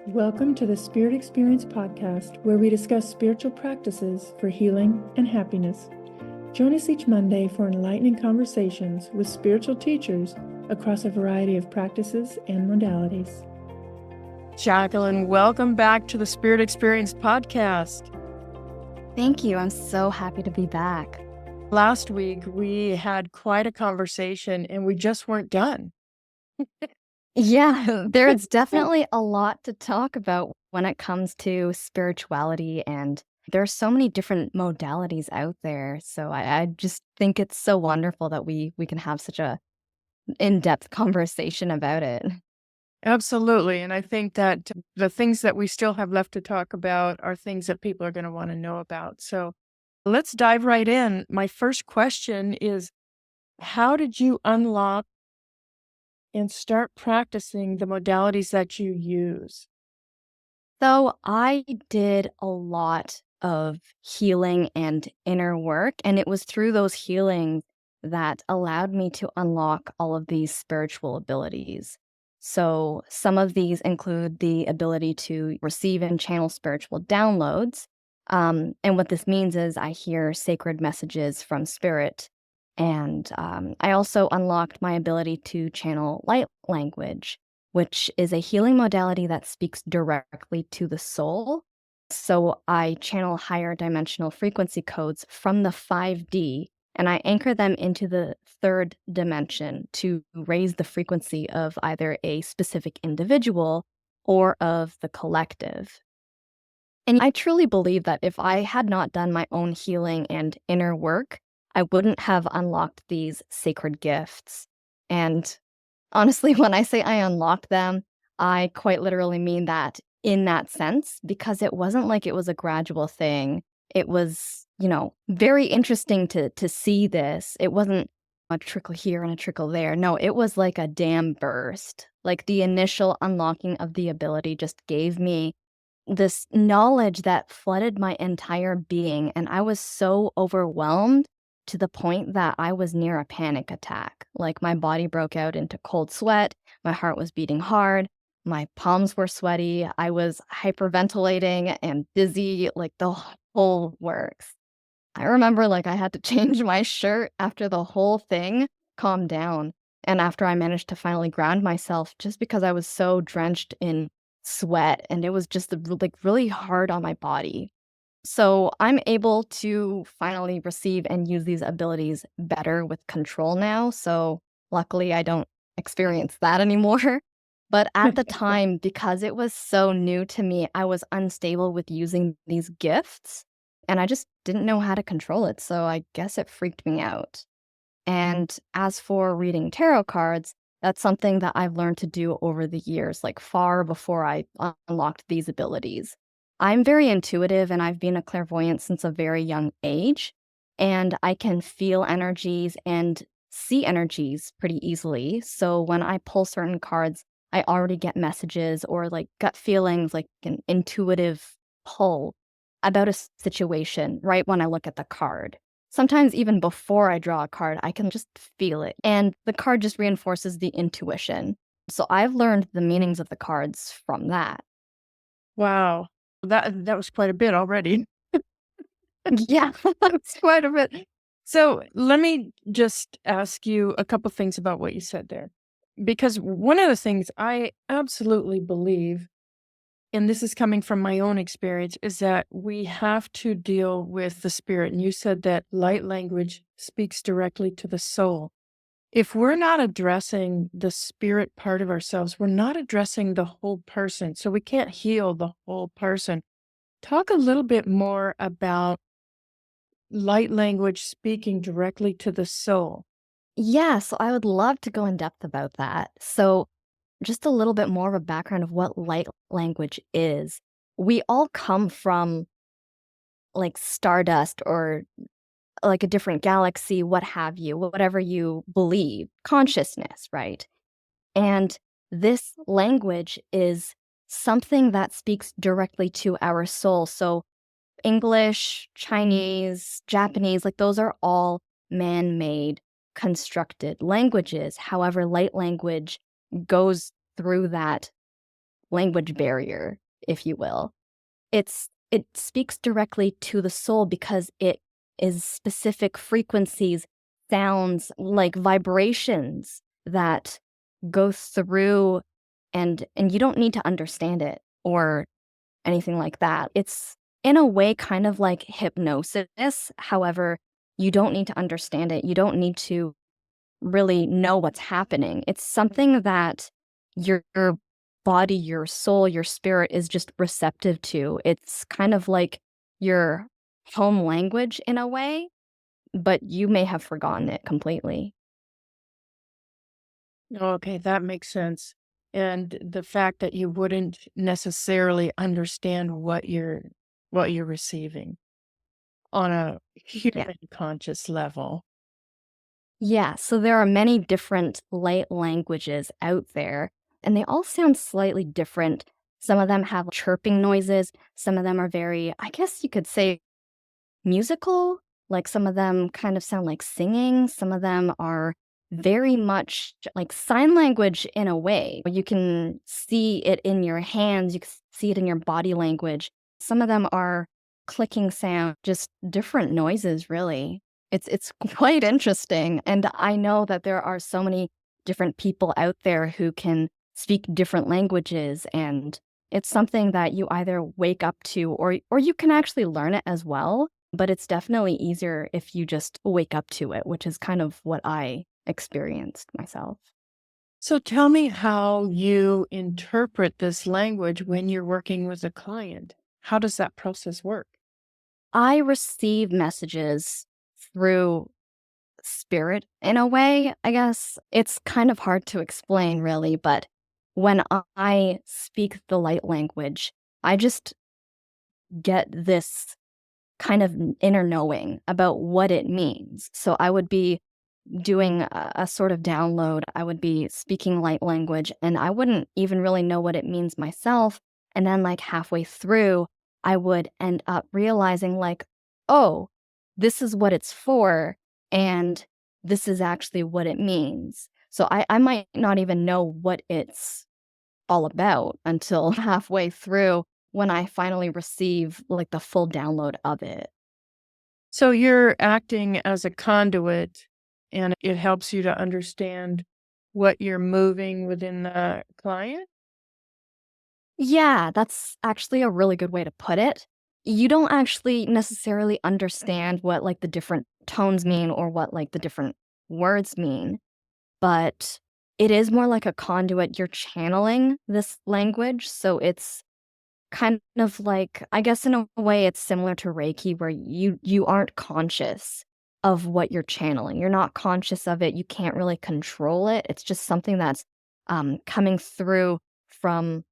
Welcome to the Spirit Experience podcast, where we discuss spiritual practices for healing and happiness. Join us each Monday for enlightening conversations with spiritual teachers across a variety of practices and modalities. Jacqueline, welcome back to the Spirit Experience podcast. Thank you. I'm so happy to be back. Last week, we had quite a conversation and we just weren't done. Yeah, there's definitely a lot to talk about when it comes to spirituality, and there's so many different modalities out there. So I just think it's so wonderful that we can have such a in-depth conversation about it. Absolutely. And I think that the things that we still have left to talk about are things that people are going to want to know about. So let's dive right in. My first question is, how did you unlock and start practicing the modalities that you use? So I did a lot of healing and inner work, and it was through those healings that allowed me to unlock all of these spiritual abilities. So some of these include the ability to receive and channel spiritual downloads. And what this means is I hear sacred messages from spirit. And I also unlocked my ability to channel light language, which is a healing modality that speaks directly to the soul. So I channel higher dimensional frequency codes from the 5D, and I anchor them into the third dimension to raise the frequency of either a specific individual or of the collective. And I truly believe that if I had not done my own healing and inner work, I wouldn't have unlocked these sacred gifts. And honestly, when I say I unlocked them, I quite literally mean that in that sense, because it wasn't like it was a gradual thing. It was, very interesting to see this. It wasn't a trickle here and a trickle there. No, it was like a dam burst. Like the initial unlocking of the ability just gave me this knowledge that flooded my entire being. And I was so overwhelmed to the point that I was near a panic attack. Like my body broke out into cold sweat, my heart was beating hard, my palms were sweaty, I was hyperventilating and dizzy, like the whole works. I remember I had to change my shirt after the whole thing calmed down. And after I managed to finally ground myself, just because I was so drenched in sweat and it was just really hard on my body. So I'm able to finally receive and use these abilities better with control now. So luckily I don't experience that anymore. But at the time, because it was so new to me, I was unstable with using these gifts and I just didn't know how to control it. So I guess it freaked me out. And as for reading tarot cards, that's something that I've learned to do over the years, like far before I unlocked these abilities. I'm very intuitive and I've been a clairvoyant since a very young age, and I can feel energies and see energies pretty easily. So when I pull certain cards, I already get messages or gut feelings, like an intuitive pull about a situation right when I look at the card. Sometimes even before I draw a card, I can just feel it. And the card just reinforces the intuition. So I've learned the meanings of the cards from that. Wow. That was quite a bit already. Yeah. That's quite a bit. So let me just ask you a couple things about what you said there. Because one of the things I absolutely believe, and this is coming from my own experience, is that we have to deal with the spirit. And you said that light language speaks directly to the soul. If we're not addressing the spirit part of ourselves, we're not addressing the whole person. So we can't heal the whole person. Talk a little bit more about light language speaking directly to the soul. Yeah, so I would love to go in depth about that. So just a little bit more of a background of what light language is. We all come from stardust or a different galaxy, what have you, whatever you believe, consciousness, right? And this language is something that speaks directly to our soul. So English, Chinese, Japanese, those are all man-made constructed languages. However, light language goes through that language barrier, if you will. It speaks directly to the soul because it is specific frequencies, sounds, like vibrations that go through, and you don't need to understand it or anything like that. It's in a way kind of like hypnosis. However, you don't need to understand it. You don't need to really know what's happening. It's something that your body, your soul, your spirit is just receptive to. It's kind of like your home language in a way, but you may have forgotten it completely. Okay, that makes sense. And the fact that you wouldn't necessarily understand what you're receiving on a Yeah. human conscious level. Yeah, so there are many different light languages out there, and they all sound slightly different. Some of them have chirping noises, some of them are very, I guess you could say, musical. Like some of them kind of sound like singing, some of them are very much like sign language in a way. You can see it in your hands, you can see it in your body language. Some of them are clicking sound, just different noises, really. It's quite interesting, and I know that there are so many different people out there who can speak different languages, and it's something that you either wake up to or you can actually learn it as well, but it's definitely easier if you just wake up to it, which is kind of what I experienced myself. So tell me how you interpret this language when you're working with a client. How does that process work? I receive messages through spirit in a way, I guess. It's kind of hard to explain, really, but when I speak the light language, I just get this kind of inner knowing about what it means. So I would be doing a sort of download. I would be speaking light language and I wouldn't even really know what it means myself. And then, like, halfway through, I would end up realizing, like, oh, this is what it's for. And this is actually what it means. So I might not even know what it's all about until halfway through when I finally receive like the full download of it. So you're acting as a conduit, and it helps you to understand what you're moving within the client? Yeah, that's actually a really good way to put it. You don't actually necessarily understand what like the different tones mean or what like the different words mean, but it is more like a conduit. You're channeling this language. So it's kind of like, I guess in a way it's similar to Reiki where you aren't conscious of what you're channeling. You're not conscious of it. You can't really control it. It's just something that's coming through from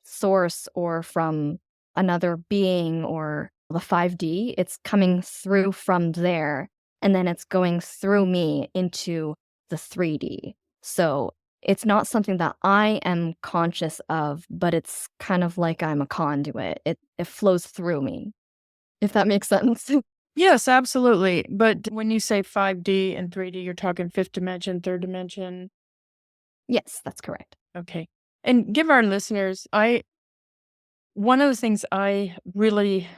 source or from another being or the 5D. It's coming through from there and then it's going through me into the 3D. So it's not something that I am conscious of, but it's kind of like I'm a conduit. It flows through me, if that makes sense. Yes, absolutely. But when you say 5D and 3D, you're talking fifth dimension, third dimension. Yes, that's correct. Okay. And give our listeners, one of the things I really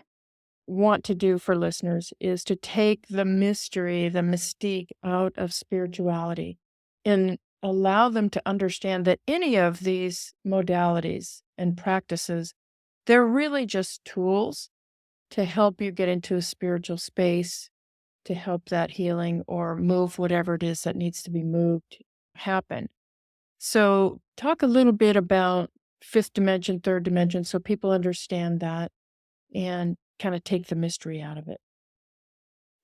want to do for listeners is to take the mystery, the mystique out of spirituality and allow them to understand that any of these modalities and practices, they're really just tools to help you get into a spiritual space, to help that healing or move whatever it is that needs to be moved happen. So, talk a little bit about fifth dimension, third dimension, so people understand that and kind of take the mystery out of it.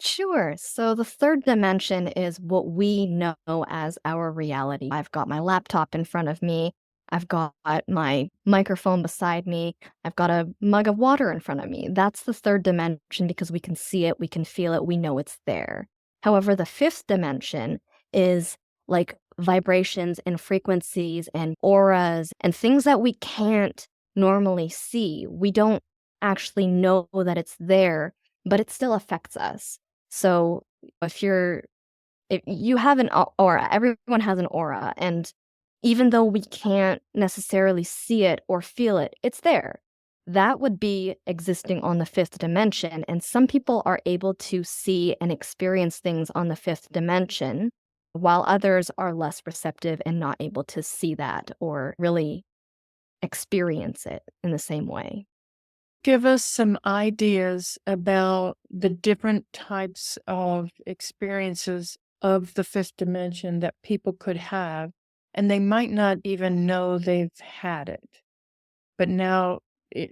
Sure. So the third dimension is what we know as our reality. I've got my laptop in front of me. I've got my microphone beside me. I've got a mug of water in front of me. That's the third dimension because we can see it, we can feel it, we know it's there. However, the fifth dimension is like vibrations and frequencies and auras and things that we can't normally see. We don't actually know that it's there, but it still affects us. So if you have an aura, everyone has an aura, and even though we can't necessarily see it or feel it, it's there. That would be existing on the fifth dimension. And some people are able to see and experience things on the fifth dimension, while others are less receptive and not able to see that or really experience it in the same way. Give us some ideas about the different types of experiences of the fifth dimension that people could have, and they might not even know they've had it. But now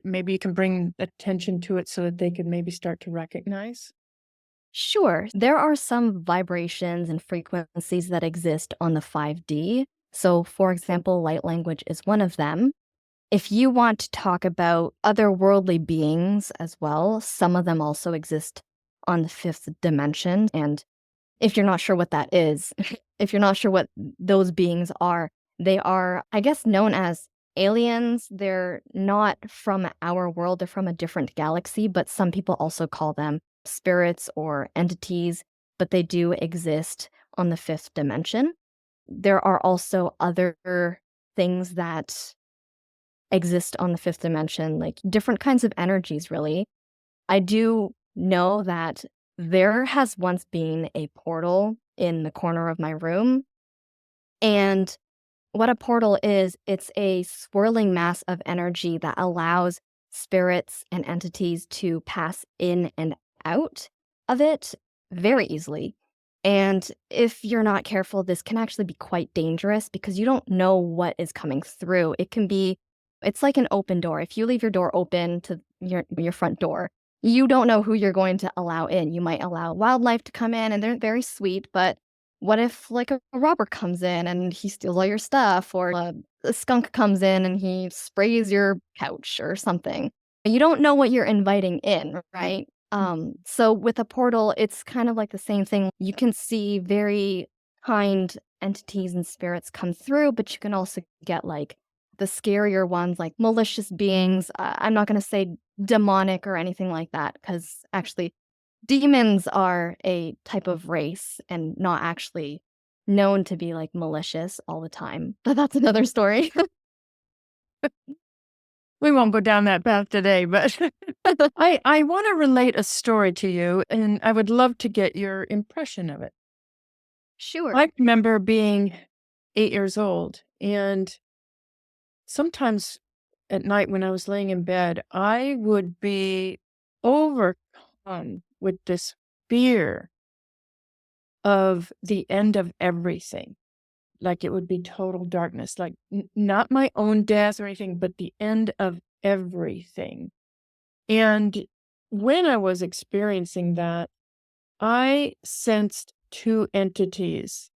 maybe you can bring attention to it so that they can maybe start to recognize. Sure, there are some vibrations and frequencies that exist on the 5D. So, for example, light language is one of them. If you want to talk about otherworldly beings as well, some of them also exist on the fifth dimension. And if you're not sure what that is, if you're not sure what those beings are, they are, I guess, known as aliens. They're not from our world, they're from a different galaxy, but some people also call them spirits or entities, but they do exist on the fifth dimension. There are also other things that exist on the fifth dimension, like different kinds of energies, really. I do know that there has once been a portal in the corner of my room. And what a portal is, it's a swirling mass of energy that allows spirits and entities to pass in and out of it very easily. And if you're not careful, this can actually be quite dangerous because you don't know what is coming through. It's like an open door. If you leave your door open to your front door, you don't know who you're going to allow in. You might allow wildlife to come in and they're very sweet, but what if like a robber comes in and he steals all your stuff, or a skunk comes in and he sprays your couch or something? You don't know what you're inviting in, right? So with a portal, it's kind of like the same thing. You can see very kind entities and spirits come through, but you can also get like the scarier ones, like malicious beings. I'm not going to say demonic or anything like that, because actually demons are a type of race and not actually known to be like malicious all the time. But that's another story. We won't go down that path today, but I want to relate a story to you, and I would love to get your impression of it. Sure. I remember being 8 years old, and sometimes at night when I was laying in bed, I would be overcome with this fear of the end of everything. Like it would be total darkness, like not my own death or anything, but the end of everything. And when I was experiencing that, I sensed two entities,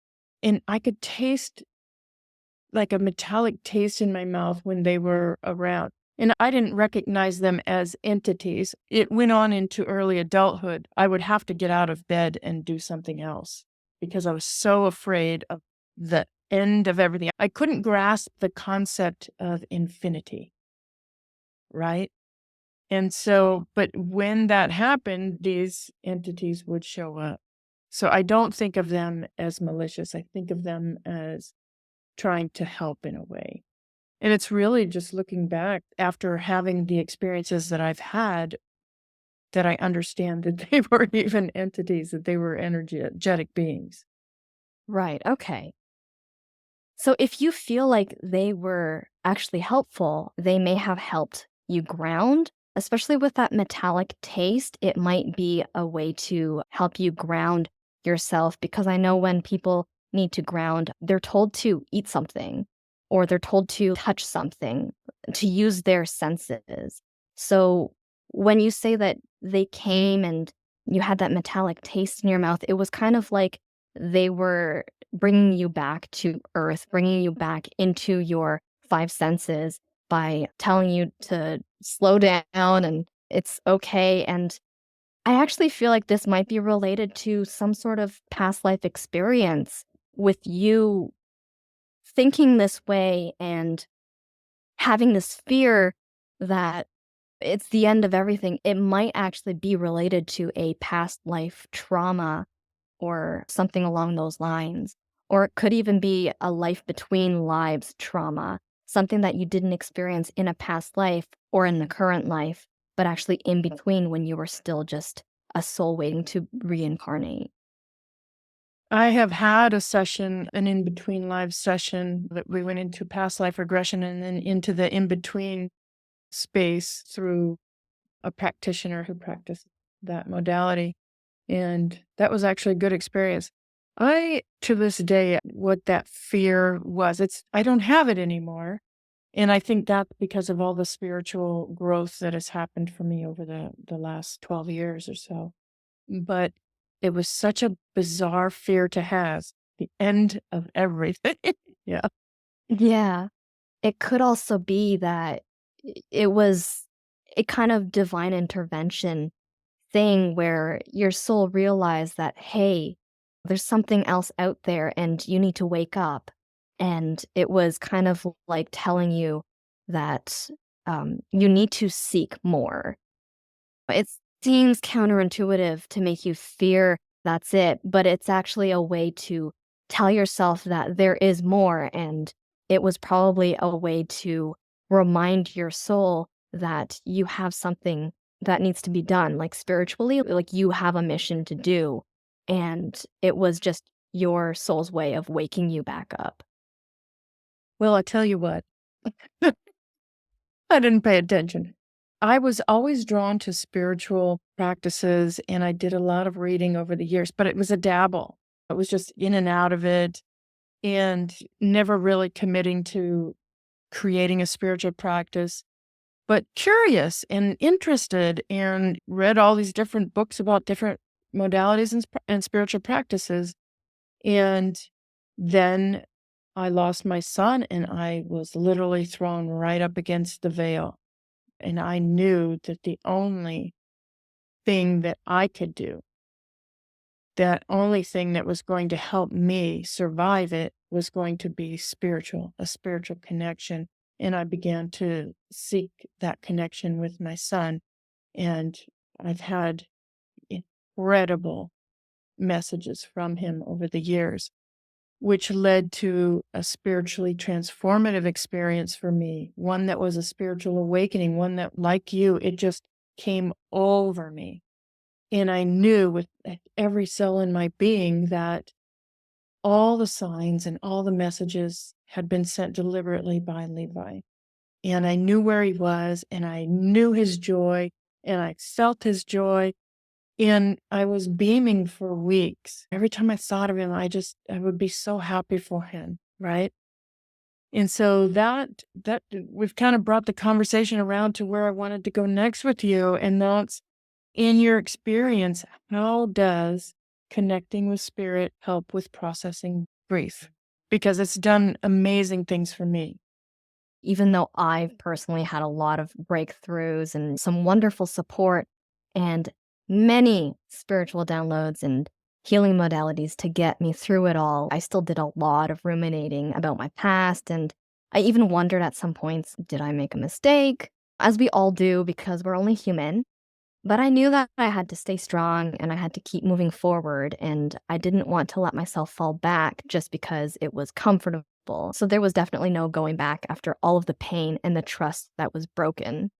and I could taste like a metallic taste in my mouth when they were around. And I didn't recognize them as entities. It went on into early adulthood. I would have to get out of bed and do something else because I was so afraid of the end of everything. I couldn't grasp the concept of infinity, right? And so, but when that happened, these entities would show up. So I don't think of them as malicious. I think of them as trying to help in a way. And it's really just looking back after having the experiences that I've had that I understand that they weren't even entities, that they were energetic beings. Right. Okay. So if you feel like they were actually helpful, they may have helped you ground, especially with that metallic taste. It might be a way to help you ground yourself, because I know when people need to ground, they're told to eat something or they're told to touch something, to use their senses. So when you say that they came and you had that metallic taste in your mouth, it was kind of like they were bringing you back to earth, bringing you back into your five senses by telling you to slow down and it's okay. And I actually feel like this might be related to some sort of past life experience with you thinking this way and having this fear that it's the end of everything. It might actually be related to a past life trauma or something along those lines. Or it could even be a life between lives trauma, something that you didn't experience in a past life or in the current life, but actually in between when you were still just a soul waiting to reincarnate. I have had a session, an in-between live session that we went into past life regression and then into the in-between space through a practitioner who practiced that modality. And that was actually a good experience. To this day, what that fear was, I don't have it anymore. And I think that's because of all the spiritual growth that has happened for me over the last 12 years or so. But it was such a bizarre fear to have, the end of everything. Yeah. Yeah. It could also be that it was a kind of divine intervention thing where your soul realized that, hey, there's something else out there and you need to wake up. And it was kind of like telling you that you need to seek more. It seems counterintuitive to make you fear that's it, but it's actually a way to tell yourself that there is more. And it was probably a way to remind your soul that you have something that needs to be done, like spiritually, like you have a mission to do. And it was just your soul's way of waking you back up. Well, I tell you what, I didn't pay attention. I was always drawn to spiritual practices and I did a lot of reading over the years, but it was a dabble. It was just in and out of it and never really committing to creating a spiritual practice, but curious and interested and read all these different books about different modalities and spiritual practices. And then I lost my son and I was literally thrown right up against the veil. And I knew that the only thing that I could do, that only thing that was going to help me survive it was going to be spiritual, a spiritual connection. And I began to seek that connection with my son. And I've had incredible messages from him over the years, which led to a spiritually transformative experience for me, one that was a spiritual awakening, one that, like you, it just came over me. And I knew with every cell in my being that all the signs and all the messages had been sent deliberately by Levi. And I knew where he was, and I knew his joy, and I felt his joy. And I was beaming for weeks. Every time I thought of him, I would be so happy for him, right? And so that we've kind of brought the conversation around to where I wanted to go next with you. And that's, in your experience, how does connecting with spirit help with processing grief? Because it's done amazing things for me. Even though I've personally had a lot of breakthroughs and some wonderful support and many spiritual downloads and healing modalities to get me through it all, I still did a lot of ruminating about my past. And I even wondered at some points, did I make a mistake? As we all do, because we're only human. But I knew that I had to stay strong and I had to keep moving forward. And I didn't want to let myself fall back just because it was comfortable. So there was definitely no going back after all of the pain and the trust that was broken.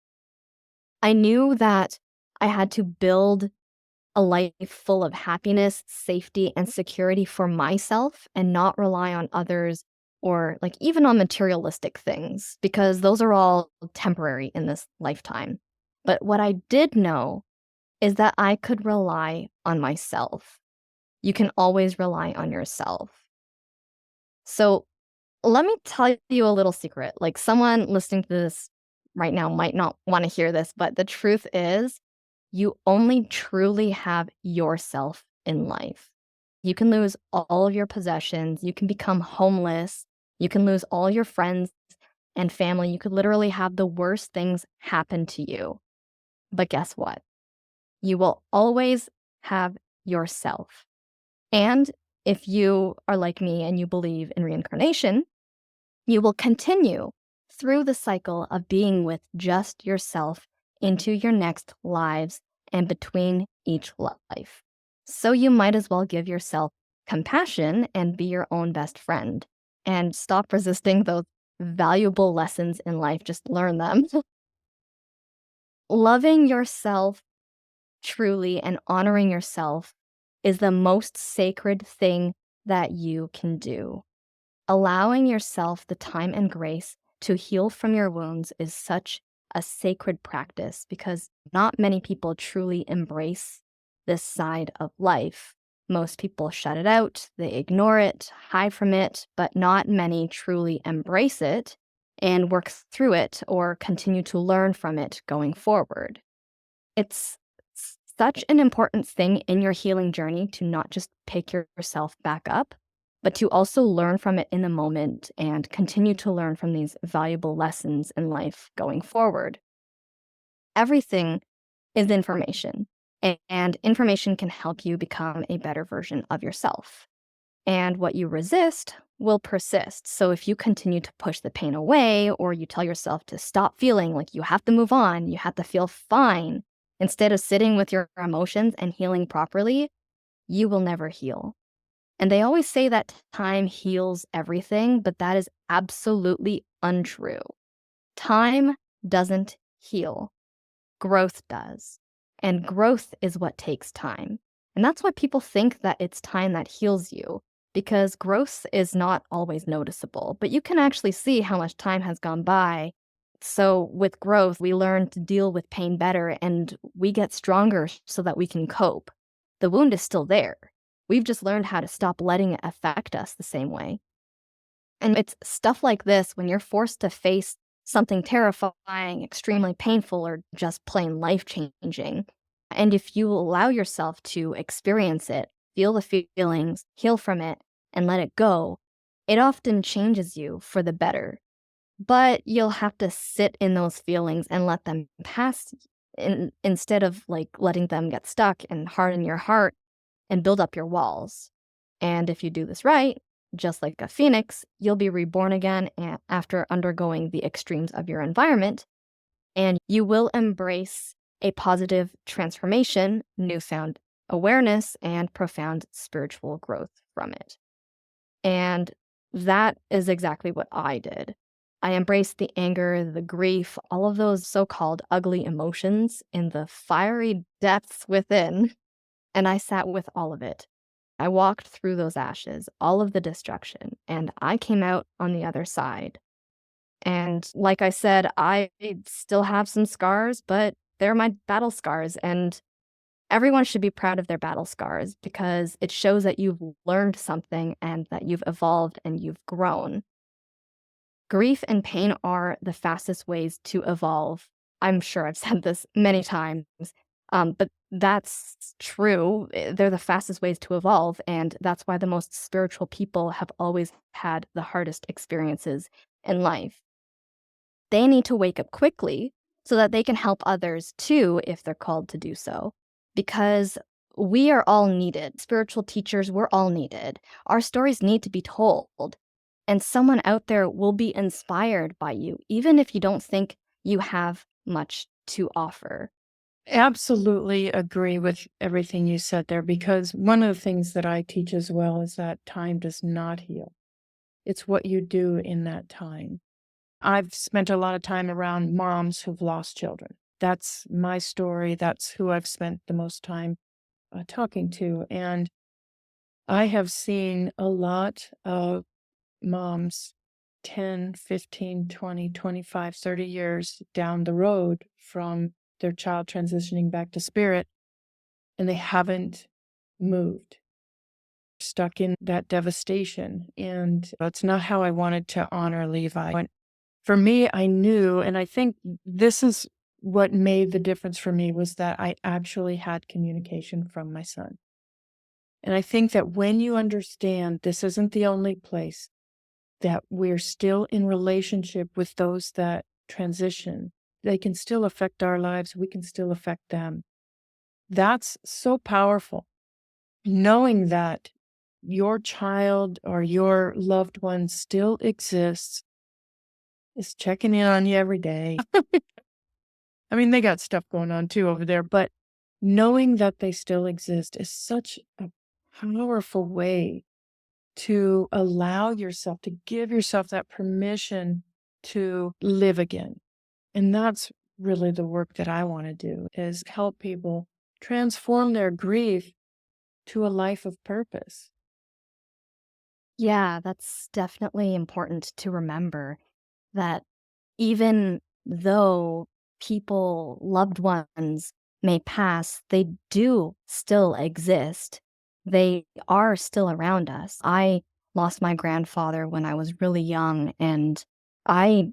I knew that I had to build a life full of happiness, safety, and security for myself and not rely on others or like even on materialistic things because those are all temporary in this lifetime. But what I did know is that I could rely on myself. You can always rely on yourself. So let me tell you a little secret. Like someone listening to this right now might not want to hear this, but the truth is you only truly have yourself in life. You can lose all of your possessions. You can become homeless. You can lose all your friends and family. You could literally have the worst things happen to you. But guess what? You will always have yourself. And if you are like me and you believe in reincarnation, you will continue through the cycle of being with just yourself into your next lives and between each life. So you might as well give yourself compassion and be your own best friend. And stop resisting those valuable lessons in life. Just learn them. Loving yourself truly and honoring yourself is the most sacred thing that you can do. Allowing yourself the time and grace to heal from your wounds is such a sacred practice because not many people truly embrace this side of life. Most people shut it out, they ignore it, hide from it, but not many truly embrace it and work through it or continue to learn from it going forward. It's such an important thing in your healing journey to not just pick yourself back up, but to also learn from it in the moment and continue to learn from these valuable lessons in life going forward. Everything is information, and information can help you become a better version of yourself. And what you resist will persist. So if you continue to push the pain away, or you tell yourself to stop feeling like you have to move on, you have to feel fine, instead of sitting with your emotions and healing properly, you will never heal. And they always say that time heals everything, but that is absolutely untrue. Time doesn't heal. Growth does. And growth is what takes time. And that's why people think that it's time that heals you, because growth is not always noticeable, but you can actually see how much time has gone by. So with growth, we learn to deal with pain better and we get stronger so that we can cope. The wound is still there. We've just learned how to stop letting it affect us the same way. And it's stuff like this when you're forced to face something terrifying, extremely painful, or just plain life-changing. And if you allow yourself to experience it, feel the feelings, heal from it, and let it go, it often changes you for the better. But you'll have to sit in those feelings and let them pass instead of letting them get stuck and harden your heart and build up your walls. And if you do this right, just like a phoenix, you'll be reborn again after undergoing the extremes of your environment, and you will embrace a positive transformation, newfound awareness, and profound spiritual growth from it. And that is exactly what I did. I embraced the anger, the grief, all of those so-called ugly emotions in the fiery depths within, and I sat with all of it. I walked through those ashes, all of the destruction, and I came out on the other side. And like I said, I still have some scars, but they're my battle scars, and everyone should be proud of their battle scars because it shows that you've learned something and that you've evolved and you've grown. Grief and pain are the fastest ways to evolve. I'm sure I've said this many times, but that's true. They're the fastest ways to evolve, and that's why the most spiritual people have always had the hardest experiences in life. They need to wake up quickly so that they can help others too if they're called to do so, because we are all needed. Spiritual teachers, we're all needed. Our stories need to be told, and someone out there will be inspired by you, even if you don't think you have much to offer. Absolutely agree with everything you said there, because one of the things that I teach as well is that time does not heal. It's what you do in that time. I've spent a lot of time around moms who've lost children. That's my story. That's who I've spent the most time talking to. And I have seen a lot of moms 10, 15, 20, 25, 30 years down the road from their child transitioning back to spirit, and they haven't moved, stuck in that devastation. And that's not how I wanted to honor Levi. For me, I knew, and I think this is what made the difference for me, was that I actually had communication from my son. And I think that when you understand this isn't the only place, that we're still in relationship with those that transition, they can still affect our lives, we can still affect them. That's so powerful. Knowing that your child or your loved one still exists, is checking in on you every day. I mean, they got stuff going on too over there, but knowing that they still exist is such a powerful way to allow yourself, to give yourself that permission to live again. And that's really the work that I want to do, is help people transform their grief to a life of purpose. Yeah, that's definitely important to remember that even though people, loved ones, may pass, they do still exist. They are still around us. I lost my grandfather when I was really young, and I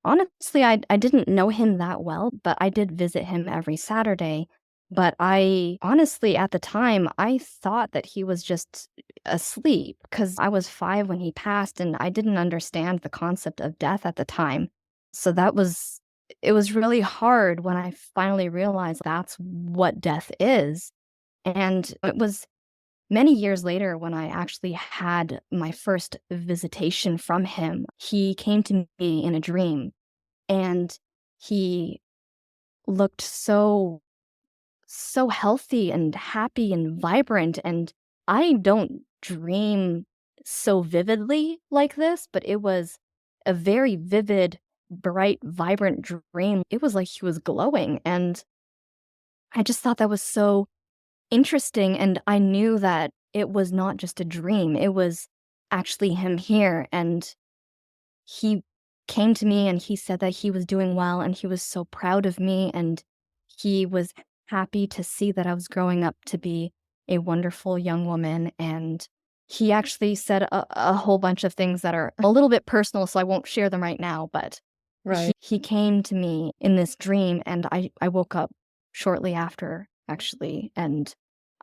honestly, I didn't know him that well, but I did visit him every Saturday. But I honestly, at the time, I thought that he was just asleep because I was 5 when he passed, and I didn't understand the concept of death at the time. So it was really hard when I finally realized that's what death is. And it was many years later when I actually had my first visitation from him. He came to me in a dream, and he looked so healthy and happy and vibrant, and I don't dream so vividly like this, but it was a very vivid, bright, vibrant dream. It was like he was glowing, and I just thought that was so interesting, and I knew that it was not just a dream, it was actually him here, and he came to me and he said that he was doing well and he was so proud of me, and he was happy to see that I was growing up to be a wonderful young woman. And he actually said a whole bunch of things that are a little bit personal, so I won't share them right now, but Right. he came to me in this dream, and I woke up shortly after, actually, and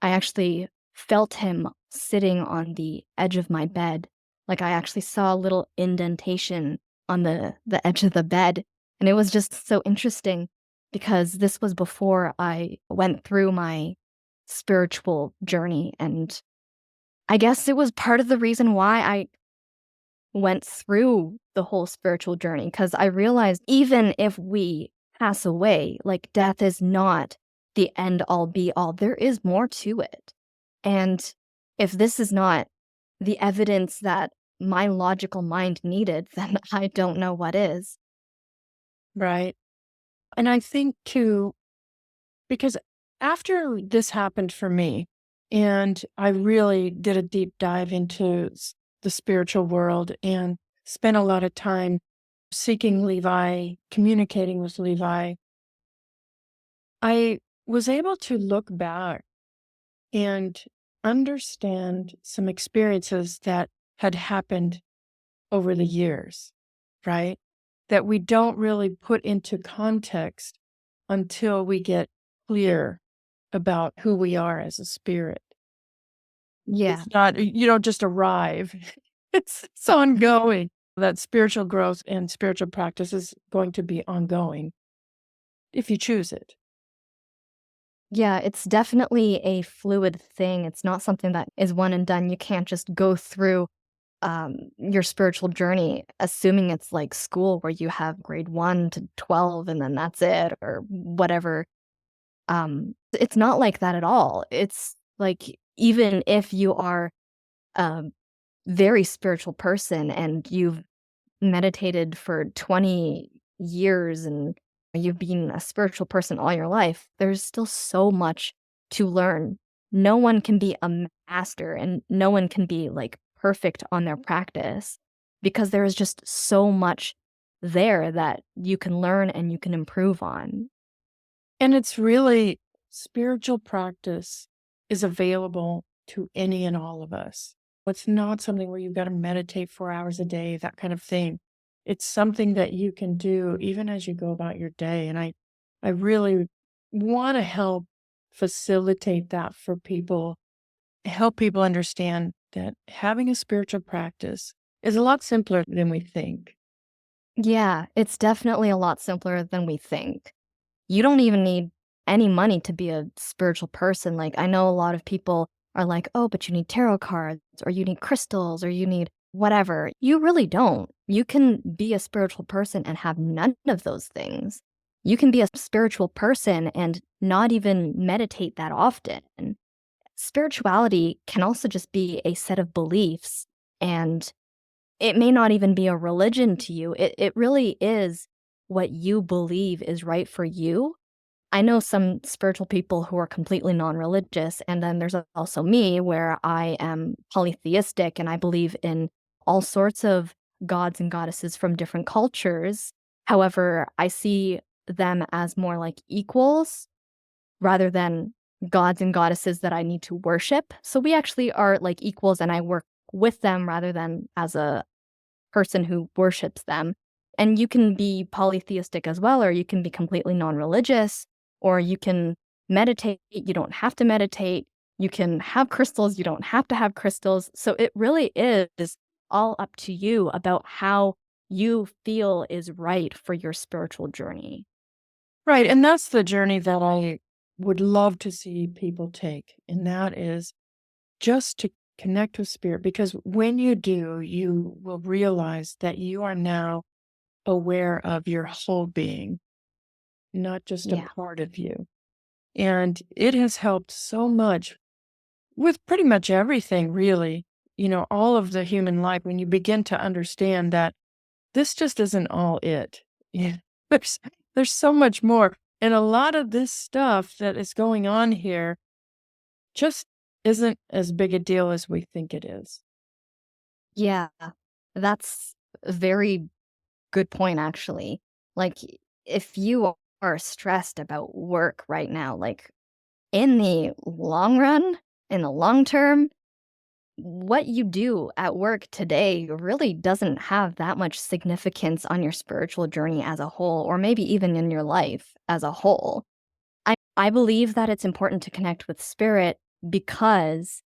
I actually felt him sitting on the edge of my bed. Like, I actually saw a little indentation on the edge of the bed, and it was just so interesting because this was before I went through my spiritual journey, and I guess it was part of the reason why I went through the whole spiritual journey, because I realized even if we pass away, like, death is not the end all be all. There is more to it. And if this is not the evidence that my logical mind needed, then I don't know what is. Right. And I think too, because after this happened for me, and I really did a deep dive into the spiritual world and spent a lot of time seeking Levi, communicating with Levi, I was able to look back and understand some experiences that had happened over the years, right? That we don't really put into context until we get clear about who we are as a spirit. Yeah. It's not, you don't just arrive. It's ongoing. That spiritual growth and spiritual practice is going to be ongoing if you choose it. Yeah, it's definitely a fluid thing. It's not something that is one and done. You can't just go through your spiritual journey assuming it's like school where you have grade 1 to 12 and then that's it, or whatever. It's not like that at all. It's like, even if you are a very spiritual person and you've meditated for 20 years and you've been a spiritual person all your life, there's still so much to learn. No one can be a master and no one can be like perfect on their practice because there is just so much there that you can learn and you can improve on. And it's really, spiritual practice is available to any and all of us. It's not something where you've got to meditate 4 hours a day, that kind of thing. It's something that you can do even as you go about your day. And I really want to help facilitate that for people, help people understand that having a spiritual practice is a lot simpler than we think. Yeah, it's definitely a lot simpler than we think. You don't even need any money to be a spiritual person. Like, I know a lot of people are like, oh, but you need tarot cards, or you need crystals, or you need whatever. You really don't. You can be a spiritual person and have none of those things. You can be a spiritual person and not even meditate that often. spirituality can also just be a set of beliefs, and it may not even be a religion to you. It really is what you believe is right for you. I know some spiritual people who are completely non-religious, and then there's also me where I am polytheistic and I believe in all sorts of gods and goddesses from different cultures. However, I see them as more like equals rather than gods and goddesses that I need to worship. So we actually are like equals, and I work with them rather than as a person who worships them. And you can be polytheistic as well, or you can be completely non-religious, or you can meditate. You don't have to meditate. You can have crystals. You don't have to have crystals. So it really is all up to you about how you feel is right for your spiritual journey. Right. And that's the journey that I would love to see people take. And that is just to connect with spirit. Because when you do, you will realize that you are now aware of your whole being, not just a Yeah. part of you. And it has helped so much with pretty much everything, really. All of the human life, when you begin to understand that this just isn't all it. Yeah. There's, there's so much more. And a lot of this stuff that is going on here just isn't as big a deal as we think it is. Yeah. That's a very good point, actually. Like, if you are stressed about work right now, like in the long run, in the long term, what you do at work today really doesn't have that much significance on your spiritual journey as a whole, or maybe even in your life as a whole. I believe that it's important to connect with spirit because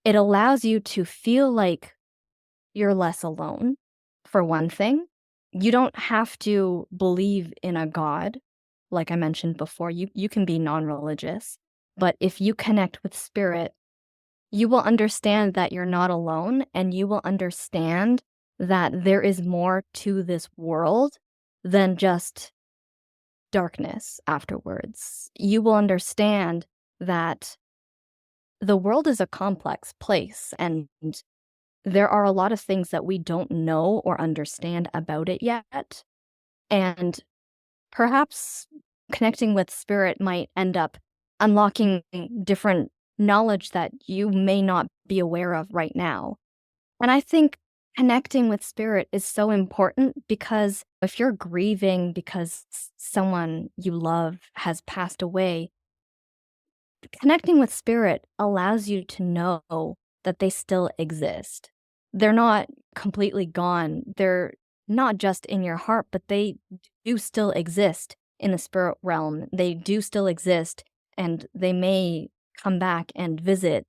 it allows you to feel like you're less alone, for one thing. You don't have to believe in a god, like I mentioned before. You can be non-religious, but if you connect with spirit, you will understand that you're not alone, and you will understand that there is more to this world than just darkness afterwards. You will understand that the world is a complex place, and there are a lot of things that we don't know or understand about it yet. And perhaps connecting with spirit might end up unlocking different knowledge that you may not be aware of right now. And I think connecting with spirit is so important because if you're grieving because someone you love has passed away, connecting with spirit allows you to know that they still exist. They're not completely gone. They're not just in your heart, but they do still exist in the spirit realm. They do still exist, and they may come back and visit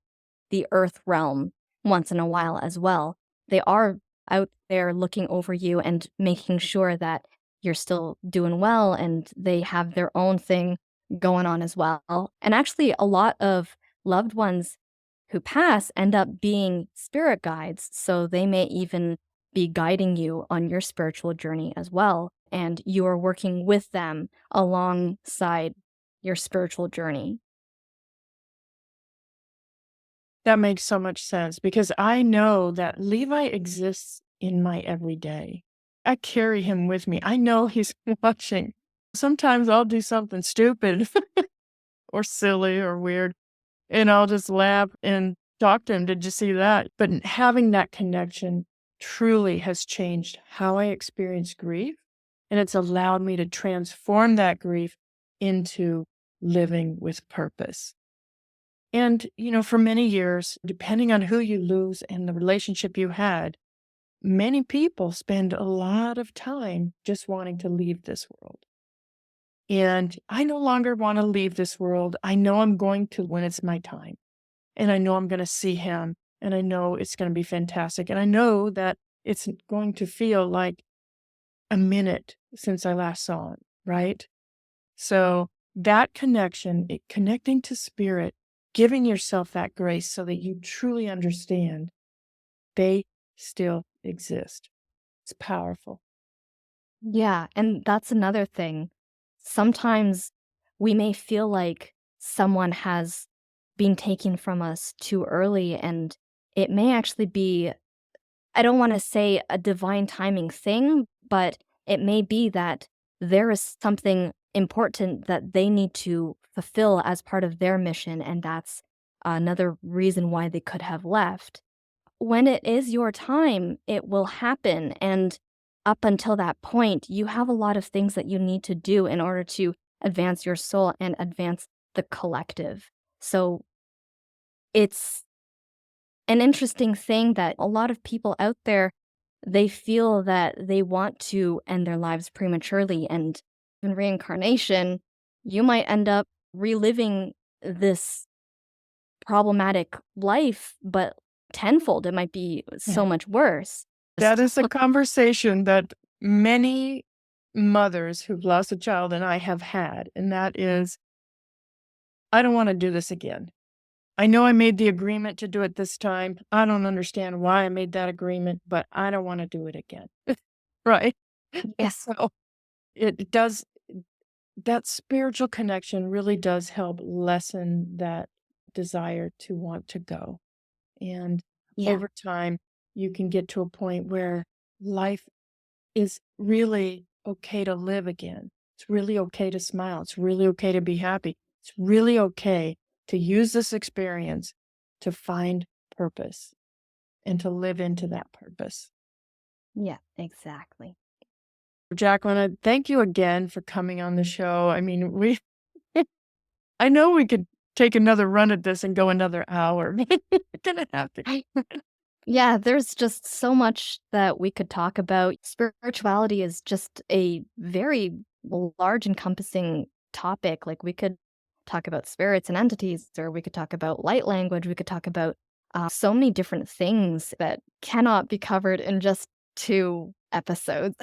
the earth realm once in a while as well. They are out there looking over you and making sure that you're still doing well, and they have their own thing going on as well. And actually, a lot of loved ones who pass end up being spirit guides. So they may even be guiding you on your spiritual journey as well. And you are working with them alongside your spiritual journey. That makes so much sense because I know that Levi exists in my everyday. I carry him with me. I know he's watching. Sometimes I'll do something stupid or silly or weird, and I'll just laugh and talk to him. Did you see that? But having that connection truly has changed how I experience grief, and it's allowed me to transform that grief into living with purpose. And, for many years, depending on who you lose and the relationship you had, many people spend a lot of time just wanting to leave this world. And I no longer want to leave this world. I know I'm going to when it's my time. And I know I'm going to see him. And I know it's going to be fantastic. And I know that it's going to feel like a minute since I last saw him, right? So that connection, connecting to spirit, giving yourself that grace so that you truly understand they still exist. It's powerful. Yeah, and that's another thing. Sometimes we may feel like someone has being taken from us too early. And it may actually be, I don't want to say a divine timing thing, but it may be that there is something important that they need to fulfill as part of their mission. And that's another reason why they could have left. When it is your time, it will happen. And up until that point, you have a lot of things that you need to do in order to advance your soul and advance the collective. So it's an interesting thing that a lot of people out there, they feel that they want to end their lives prematurely. And in reincarnation, you might end up reliving this problematic life, but tenfold. It might be so much worse. That is a conversation that many mothers who've lost a child and I have had, and that is, I don't want to do this again. I know I made the agreement to do it this time. I don't understand why I made that agreement, but I don't want to do it again. Right? Yes. So it does, that spiritual connection really does help lessen that desire to want to go. And over time, you can get to a point where life is really okay to live again. It's really okay to smile. It's really okay to be happy. It's really okay to use this experience to find purpose and to live into that purpose. Yeah, exactly. Jacqueline, I thank you again for coming on the show. I mean, I know we could take another run at this and go another hour. We're gonna have to. Yeah, there's just so much that we could talk about. Spirituality is just a very large, encompassing topic. Like, we could talk about spirits and entities, or we could talk about light language. We could talk about so many different things that cannot be covered in just 2 episodes.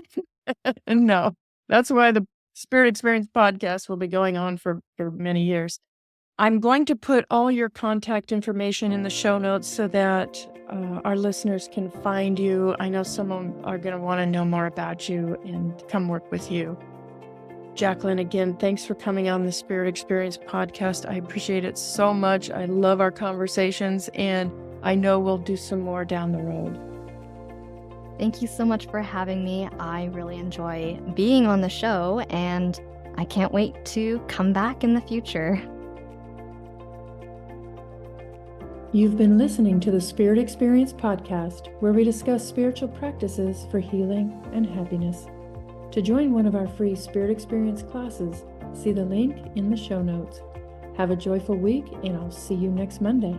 No, that's why the Spirit Experience podcast will be going on for many years. I'm going to put all your contact information in the show notes so that our listeners can find you. I know some of them are going to want to know more about you and come work with you. Jacqueline, again, thanks for coming on the Spirit Experience podcast. I appreciate it so much. I love our conversations, and I know we'll do some more down the road. Thank you so much for having me. I really enjoy being on the show, and I can't wait to come back in the future. You've been listening to the Spirit Experience podcast, where we discuss spiritual practices for healing and happiness. To join one of our free Spirit Experience classes, see the link in the show notes. Have a joyful week, and I'll see you next Monday.